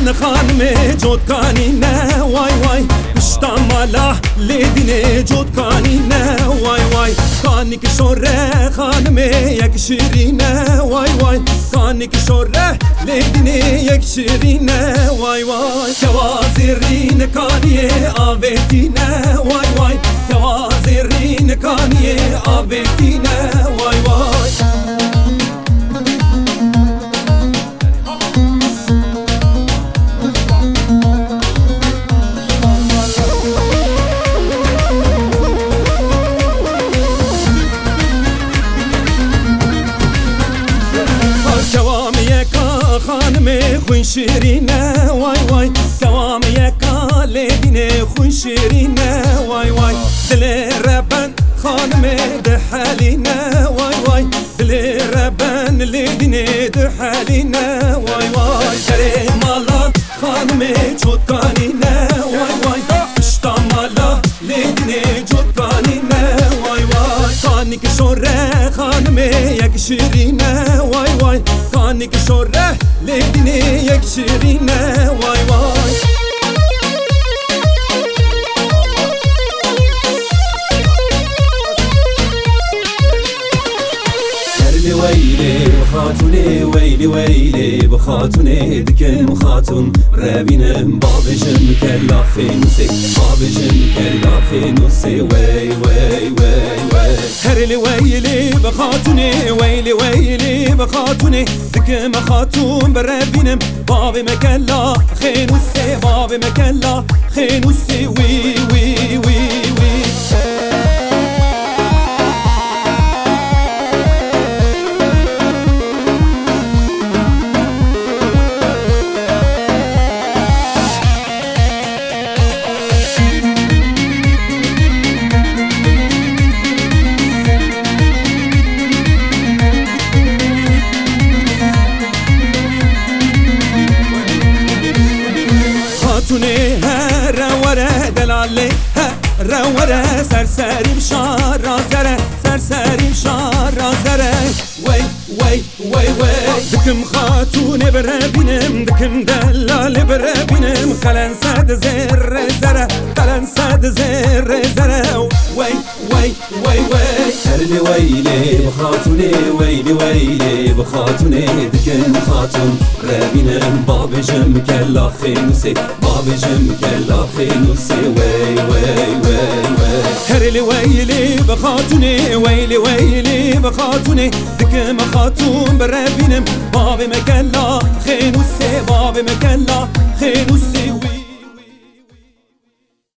زرین خانم جودکانی نه وای وای پشتا مالا لیدینه جودکانی نه وای وای کانی که شوره خانم یک شیرینه وای وای کانی که شوره لیدینه یک شیرینه وای وای کوازرین کانی آبتینه وای وای کوازرین کانی آبتینه وای وای خانم خوی شیرینه وای وای دوام یکا لیدینه خوی شیرینه وای وای دل ربن خانم ده حالینه وای وای دل ربن لیدینه ده حالینه وای وای شری مالا خانم جودکانینه وای وای پشتا مالا لیدینه جودکانینه وای وای کانی که شوره خانم یک شیرینه وای وای کانی که شوره لیدینه یک شیرینه وای وای هرلی ویلی بخاتونه ویلی ویلی بخاتونه دکم خاتون روینم بابجم کلا فینوسی بابجم کلا فینوسی وی وی وی وی هرلی ویلی بخاتونه ویلی ویلی بخاتونه دکم خاتون بربینم باب مکلا خینوسی باب مکلا خینوسی وی وی وی وی خاتونه روره دلاله روره سرسریم شار رازره سرسریم شار رازره وی وی وی وی دکم خاتونه بربینم دکم دلاله بربینم قلن صد زر زره قلن صد زر زره وی وی وی وی هرلی ویلی بخاتونه ویلی ویلی بخاتونه دکم خاتون ربینم بابجم کلا خینوسی بابجم کلا خینوسی وی وی وی وی هرلی ویلی بخاتونه ویلی ویلی بخاتونه دکم خاتون بربینم باب مکلا خینوسی باب مکلا خینوسی وی